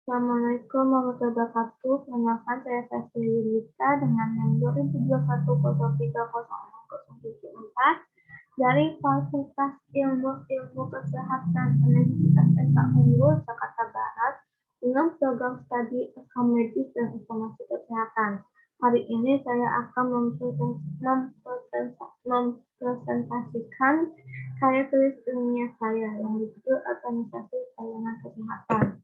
Assalamualaikum warahmatullahi wabarakatuh. Perkenalkan saya Sasti Yulita dengan NIM 2021030604 dari Fakultas Ilmu Kesehatan Universitas SK Unggul Jakarta Barat dengan program studi rekam medis dan informasi kesehatan. Hari ini saya akan mempresentasikan karya tulis ilmiah saya yang disebut Organisasi Pelayanan Kesehatan.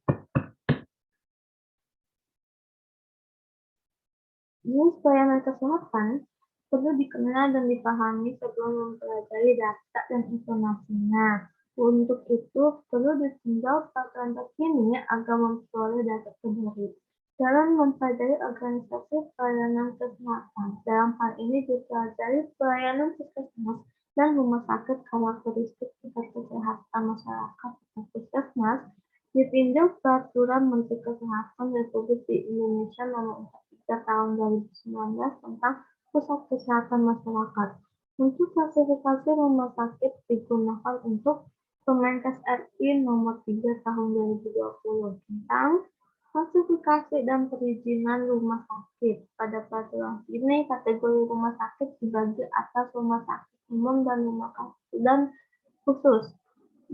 Jenis pelayanan kesehatan perlu dikenal dan dipahami sebelum mempelajari data dan informasinya. Untuk itu, perlu ditinjau peraturan terkini agar memperoleh data terbaru. Dalam mempelajari organisasi pelayanan kesehatan, dalam hal ini dipelajari pelayanan puskesmas dan rumah sakit, karakteristik tingkat kesehatan masyarakat atau puskesmas, ditinjau peraturan Menteri Kesehatan Republik Indonesia Nomor 43 Tahun 2019 tentang Pusat Kesehatan Masyarakat. Untuk klasifikasi rumah sakit digunakan untuk Permenkes RI Nomor 3 Tahun 2020 tentang klasifikasi dan perizinan rumah sakit. Pada peraturan ini, kategori rumah sakit dibagi atas rumah sakit umum dan rumah sakit dan khusus,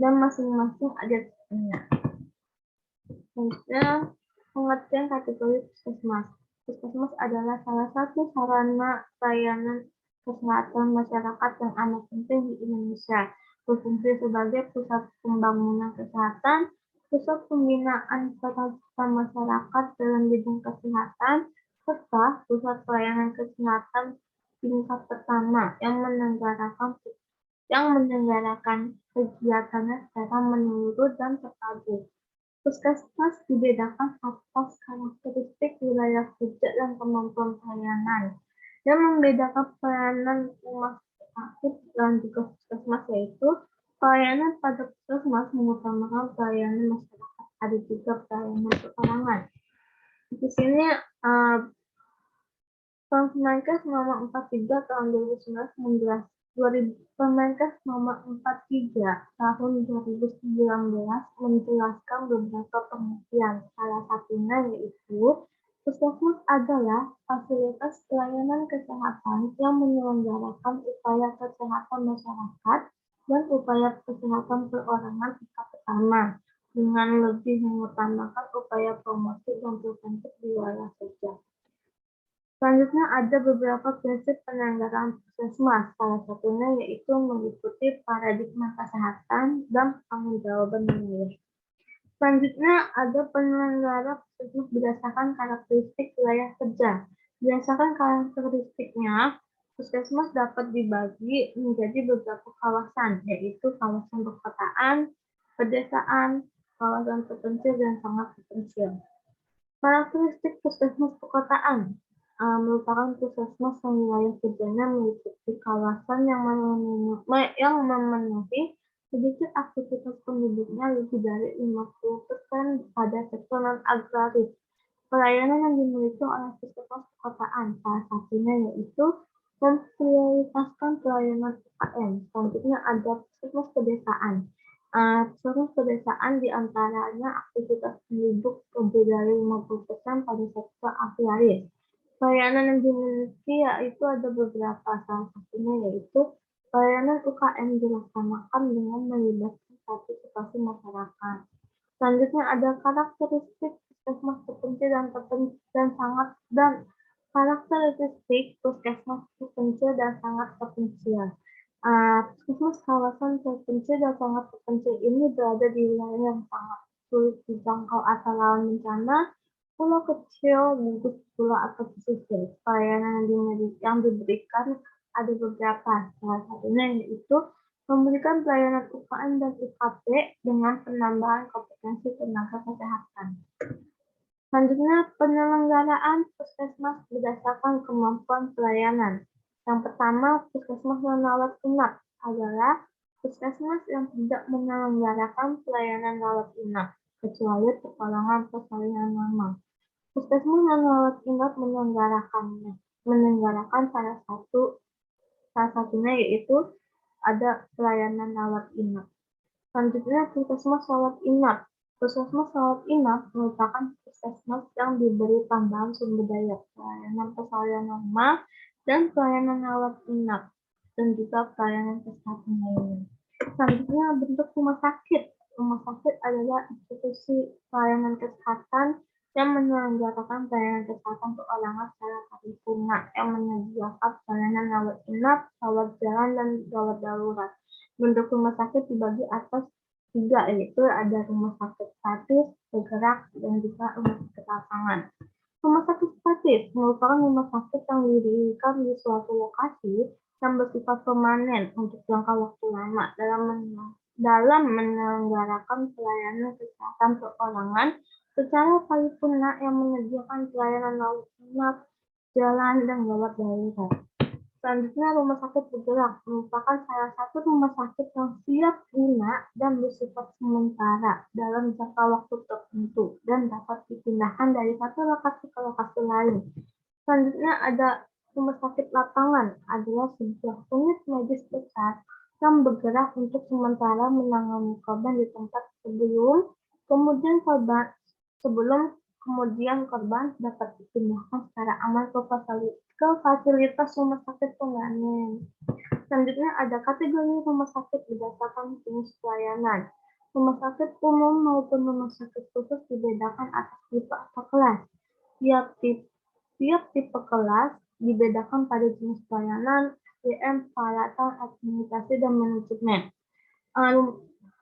dan masing-masing ada tipenya. Selanjutnya, pengertian kategori puskesmas. Puskesmas adalah salah satu sarana pelayanan kesehatan masyarakat yang amat penting di Indonesia. Berfungsi sebagai pusat pembangunan kesehatan, pusat pembinaan peran masyarakat dalam bidang kesehatan, serta pusat pelayanan kesehatan tingkat pertama yang menyelenggarakan kegiatannya secara menyeluruh dan terpadu. Puskesmas dibedakan atas karakteristik wilayah kerja dan kemampuan pelayanan. Yang membedakan pelayanan rumah sakit dan juga puskesmas yaitu pelayanan pada puskesmas mengutamakan pelayanan masyarakat, ada juga pelayanan perorangan. Di sini Permenkes Nomor 43 Tahun 2019 Permenkes Nomor 43 Tahun 2019 menjelaskan beberapa pengertian. Salah satunya yaitu puskesmas adalah fasilitas pelayanan kesehatan yang menyelenggarakan upaya kesehatan masyarakat dan upaya kesehatan perorangan tingkat pertama dengan lebih mengutamakan upaya promosi dan preventif di wilayah kerja. Selanjutnya ada beberapa prinsip penyelenggaraan puskesmas, salah satunya yaitu mengikuti paradigma kesehatan dan pertanggungjawaban wilayah. Selanjutnya ada penyelenggara puskesmas berdasarkan karakteristik wilayah kerja. Berdasarkan karakteristiknya, puskesmas dapat dibagi menjadi beberapa kawasan, yaitu kawasan perkotaan, pedesaan, kawasan terpencil, dan sangat terpencil. Karakteristik puskesmas perkotaan merupakan puskesmas yang wilayah kerjanya meliputi kawasan yang memenuhi sedikit aktivitas penduduknya lebih dari 50% pada sektor non-agraris. Pelayanan yang dimiliki oleh puskesmas perkotaan salah satunya yaitu memprioritaskan pelayanan UKM. Selanjutnya ada puskesmas pedesaan. Puskesmas pedesaan diantaranya aktivitas penduduk lebih dari 50% pada sektor agraris. Pelayanan yang dimiliki yaitu ada beberapa, salah satunya yaitu pelayanan UKM dilaksanakan dengan melibatkan partisipasi masyarakat. Selanjutnya ada karakteristik puskesmas terpencil dan karakteristik puskesmas terpencil dan sangat terpencil. Puskesmas kawasan terpencil dan sangat terpencil ini berada di wilayah yang sangat sulit dijangkau atau rawan bencana, pulau kecil, gugus pulau atau pesisir. Pelayanan yang diberikan ada beberapa, salah satunya yaitu memberikan pelayanan UKM dan UKP dengan penambahan kompetensi tenaga kesehatan. Selanjutnya, penyelenggaraan puskesmas berdasarkan kemampuan pelayanan. Yang pertama, puskesmas rawat inap adalah puskesmas yang tidak menyelenggarakan pelayanan rawat inap, kecuali pertolongan persalinan normal. Puskesmas yang rawat inap menyelenggarakan salah satunya yaitu ada pelayanan rawat inap. Selanjutnya, puskesmas rawat inap Puskesmas rawat inap merupakan puskesmas yang diberi tambahan sumber daya, pelayanan persalinan normal, dan pelayanan rawat inap, dan juga pelayanan kesehatan lainnya. Selanjutnya, bentuk rumah sakit. Rumah sakit adalah institusi pelayanan kesehatan yang menyelenggarakan pelayanan kesehatan keuangan secara paripurna yang menyediakan pelayanan rawat inap, rawat jalan, dan rawat darurat. Bentuk rumah sakit dibagi atas tiga, yaitu ada rumah sakit statis, bergerak, dan juga rumah sakit lapangan. Rumah sakit statis merupakan rumah sakit yang didirikan di suatu lokasi yang bersifat permanen untuk jangka waktu lama dalam menyelenggarakan pelayanan kesehatan perorangan secara paripurna yang menyediakan pelayanan rawat inap, jalan, dan rawat darurat. Selanjutnya, rumah sakit bergerak merupakan salah satu rumah sakit yang siap guna dan bersifat sementara dalam jangka waktu tertentu dan dapat dipindahkan dari satu lokasi ke lokasi lain. Selanjutnya ada rumah sakit lapangan adalah sebuah unit medis besar yang bergerak untuk sementara menangani korban di tempat sebelum korban dapat dipindahkan secara aman ke fasilitas rumah sakit permanen. Selanjutnya ada kategori rumah sakit berdasarkan jenis pelayanan. Rumah sakit umum maupun rumah sakit khusus dibedakan atas tipe atau kelas. Tiap tipe kelas dibedakan pada jenis pelayanan, SDM, peralatan, administrasi, dan manajemen.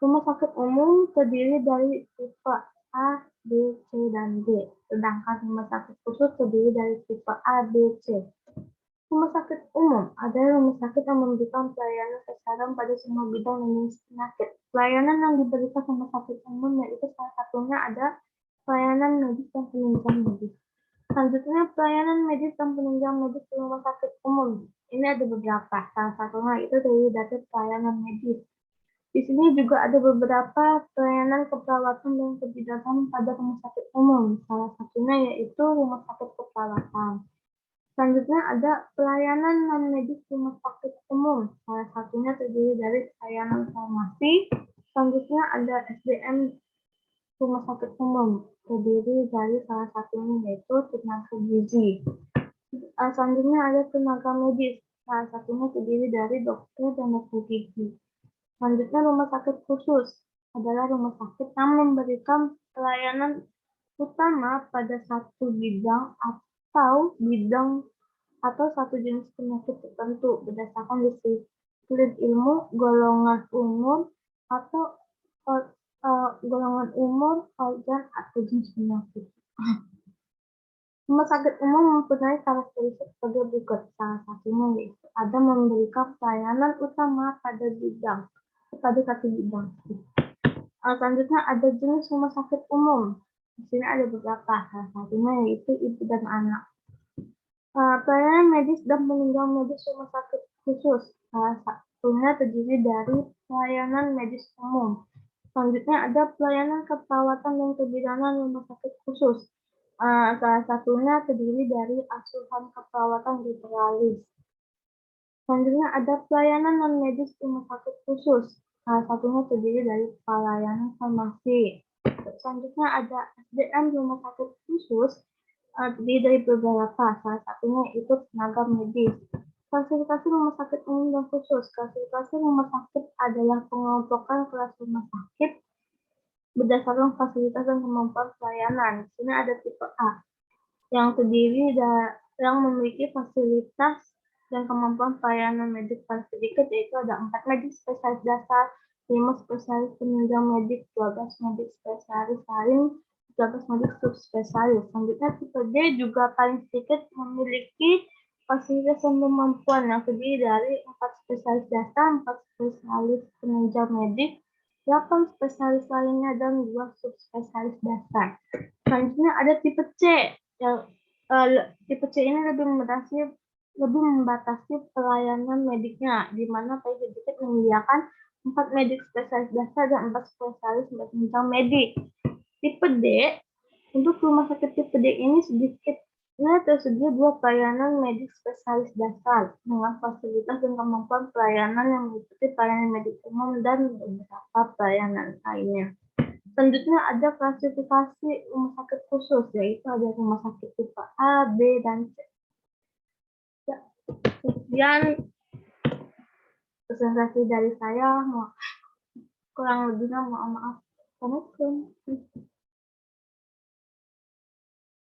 Rumah sakit umum terdiri dari tipe A, B, C, dan D. Sedangkan rumah sakit khusus terdiri dari tipe A, B, C. Rumah sakit umum adalah rumah sakit yang memberikan pelayanan kesehatan pada semua bidang dan jenis penyakit. Pelayanan yang diberikan rumah sakit umum yaitu salah satunya ada pelayanan medis dan penunjang medis. Selanjutnya, pelayanan medis dan penunjang medis di rumah sakit umum. Ini ada beberapa. Salah satunya itu dari pelayanan medis. Di sini juga ada beberapa pelayanan keperawatan dan kebidanan pada rumah sakit umum. Salah satunya yaitu rumah sakit keperawatan. Selanjutnya ada pelayanan non-medis rumah sakit umum. Salah satunya terdiri dari pelayanan farmasi. Selanjutnya ada SDM rumah sakit umum. Terdiri dari salah satunya yaitu tenaga gizi. Selanjutnya ada tenaga medis. Salah satunya terdiri dari dokter dan dokter gigi. Selanjutnya rumah sakit khusus adalah rumah sakit yang memberikan pelayanan utama pada satu bidang atau satu jenis penyakit tertentu berdasarkan disiplin ilmu, golongan umur, atau organ atau jenis penyakit. Rumah sakit umum mempunyai karakteristik sebagai berikut. Salah satunya yaitu ada memberikan pelayanan utama pada satu bidang. Selanjutnya ada jenis rumah sakit umum. Di sini ada beberapa. Salah satunya yaitu ibu dan anak. Pelayanan medis dan penunjang medis rumah sakit khusus. Salah satunya terdiri dari pelayanan medis umum. Selanjutnya ada pelayanan keperawatan dan kebidanan rumah sakit khusus. Salah satunya terdiri dari asuhan keperawatan generalis. Selanjutnya ada pelayanan non-medis rumah sakit khusus. Salah satunya terdiri dari pelayanan farmasi. Selanjutnya ada SDM rumah sakit khusus terdiri dari beberapa. Salah satunya itu tenaga medis. Klasifikasi rumah sakit umum dan khusus. Klasifikasi rumah sakit adalah pengelompokan kelas rumah sakit berdasarkan fasilitas dan kemampuan pelayanan. Di sini ada tipe A yang memiliki fasilitas dan kemampuan pelayanan medis paling sedikit, yaitu ada 4 medis spesialis dasar, 5 spesialis penunjang medik, 12 medik spesialis lain, 13 medik subspesialis. Selanjutnya tipe D juga paling sedikit memiliki fasilitas dan kemampuan yang terdiri dari 4 spesialis dasar, 4 spesialis penunjang medik, 8 spesialis lainnya, dan 2 subspesialis dasar. Selanjutnya ada tipe C. Tipe C ini lebih membatasi pelayanan mediknya, di mana paling sedikit menyediakan 4 medik spesialis dasar dan 4 spesialis penunjang medik. Tipe D, untuk rumah sakit tipe D ini tersedia 2 pelayanan medik spesialis dasar dengan fasilitas dan kemampuan pelayanan yang meliputi pelayanan medik umum dan beberapa pelayanan lainnya. Selanjutnya ada klasifikasi rumah sakit khusus, yaitu ada rumah sakit tipe A, B, dan C. Ya, sekian presentasi dari saya. Kurang lebihnya mohon maaf. Assalamualaikum.